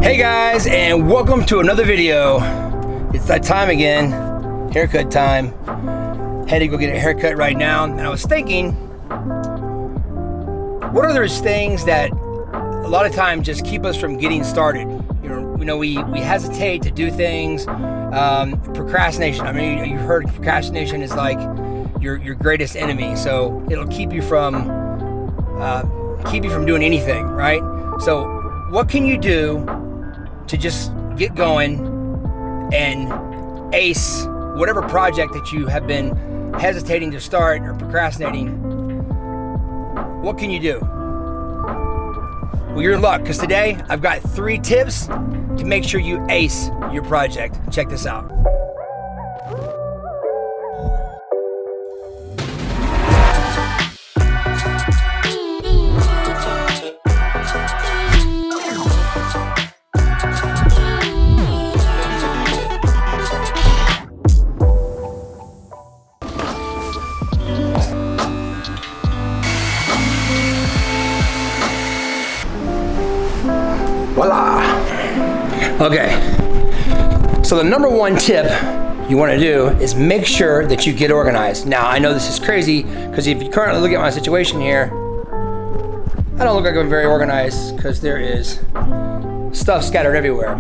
Hey guys, and welcome to another video. It's that time again, haircut time. Had to go get a haircut right now, and I was thinking, what are those things that a lot of times just keep us from getting started? You know, we hesitate to do things. Procrastination. I mean, you've heard procrastination is like your greatest enemy. So it'll keep you from doing anything, right? So what can you do to just get going and ace whatever project that you have been hesitating to start or procrastinating? What can you do? Well, you're in luck, because today I've got 3 tips to make sure you ace your project. Check this out. Voila! Okay, so the number 1 tip you want to do is make sure that you get organized. Now, I know this is crazy, because if you currently look at my situation here, I don't look like I'm very organized, because there is stuff scattered everywhere.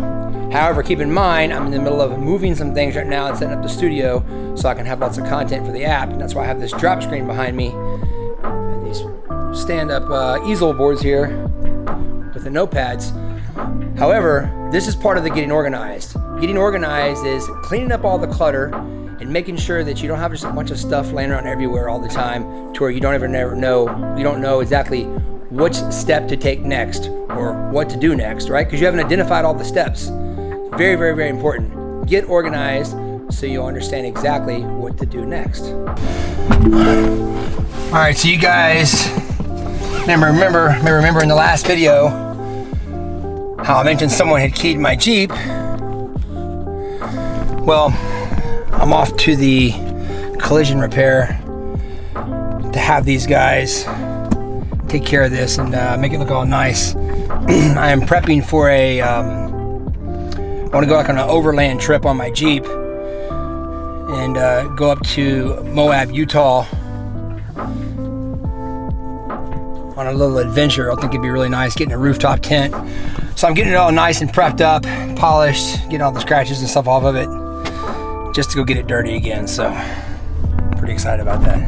However, keep in mind, I'm in the middle of moving some things right now and setting up the studio so I can have lots of content for the app, and that's why I have this drop screen behind me and these stand-up easel boards here with the notepads. However, this is part of the getting organized. Getting organized is cleaning up all the clutter and making sure that you don't have just a bunch of stuff laying around everywhere all the time to where you don't know exactly which step to take next or what to do next, right? Because you haven't identified all the steps. Very, very, very important. Get organized so you'll understand exactly what to do next. All right, so you guys remember in the last video how I mentioned someone had keyed my Jeep. Well, I'm off to the collision repair to have these guys take care of this and make it look all nice. I am prepping for I want to go like on an overland trip on my Jeep and go up to Moab, Utah on a little adventure. I think it'd be really nice getting a rooftop tent. So I'm getting it all nice and prepped up, polished, getting all the scratches and stuff off of it, just to go get it dirty again. So pretty excited about that.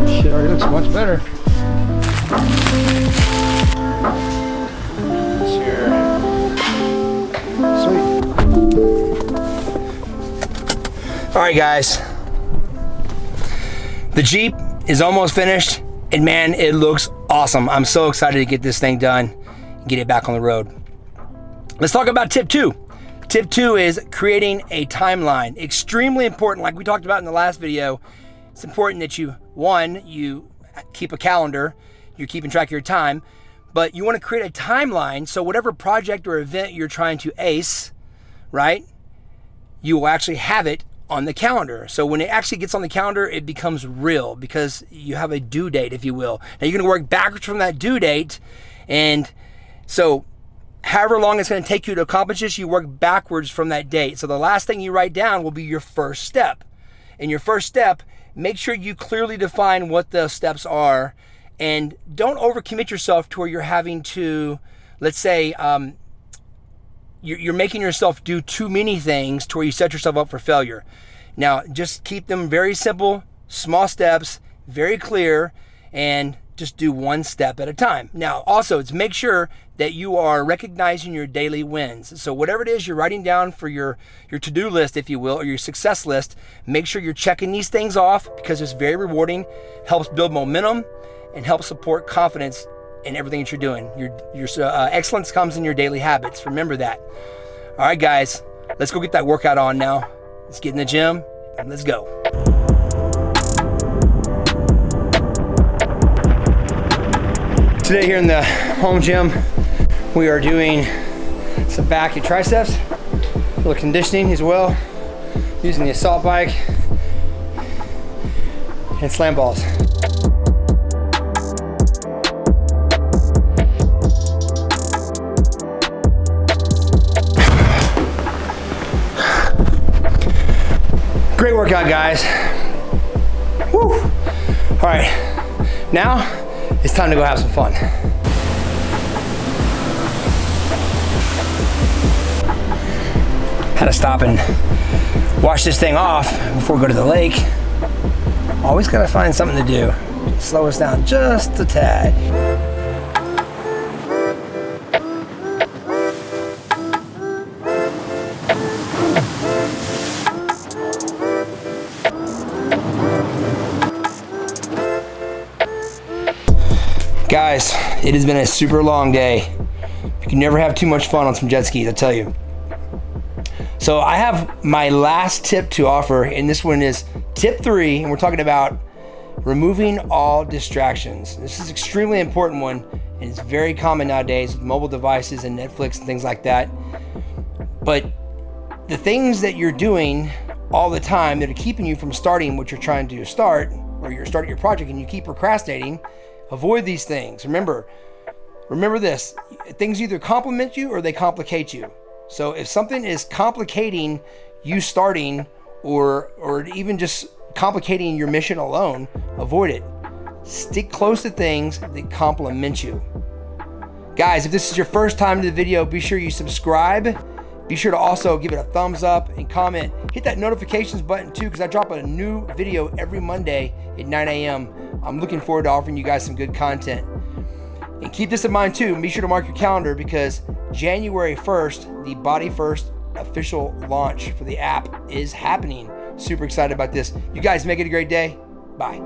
Shit already looks much better. Sure. Sweet. All right, guys. The Jeep is almost finished, and man, it looks awesome. I'm so excited to get this thing done and get it back on the road. Let's talk about tip 2. Tip 2 is creating a timeline. Extremely important, like we talked about in the last video. It's important that you keep a calendar, you're keeping track of your time, but you want to create a timeline so whatever project or event you're trying to ace, right, you will actually have it on the calendar. So when it actually gets on the calendar, it becomes real because you have a due date, if you will. Now you're gonna work backwards from that due date, and so however long it's gonna take you to accomplish this, you work backwards from that date. So the last thing you write down will be your first step. And your first step, make sure you clearly define what the steps are, and don't overcommit yourself to where you're having to, let's say, you're making yourself do too many things to where you set yourself up for failure. Now, just keep them very simple, small steps, very clear, and just do one step at a time. Now, also, it's make sure that you are recognizing your daily wins. So whatever it is you're writing down for your to-do list, if you will, or your success list, make sure you're checking these things off because it's very rewarding, helps build momentum, and helps support confidence in everything that you're doing. Your excellence comes in your daily habits. Remember that. All right, guys, let's go get that workout on now. Let's get in the gym and let's go. Today here in the home gym, we are doing some back and triceps, a little conditioning as well, using the assault bike and slam balls. Great workout, guys. Woo. All right, now it's time to go have some fun. Had to stop and wash this thing off before we go to the lake. Always gotta find something to do. Slow us down just a tad. Guys, it has been a super long day. You can never have too much fun on some jet skis, I tell you. So I have my last tip to offer, and this one is tip 3, and we're talking about removing all distractions. This is an extremely important one, and it's very common nowadays with mobile devices and Netflix and things like that. But the things that you're doing all the time that are keeping you from starting what you're trying to start, or you're starting your project and you keep procrastinating, avoid these things. Remember this, things either complement you or they complicate you. So if something is complicating you starting or even just complicating your mission alone, avoid it. Stick close to things that complement you. Guys, if this is your first time to the video, be sure you subscribe. Be sure to also give it a thumbs up and comment. Hit that notifications button too, because I drop a new video every Monday at 9 a.m. I'm looking forward to offering you guys some good content. And keep this in mind too, be sure to mark your calendar because January 1st, the Body First official launch for the app is happening. Super excited about this. You guys make it a great day. Bye.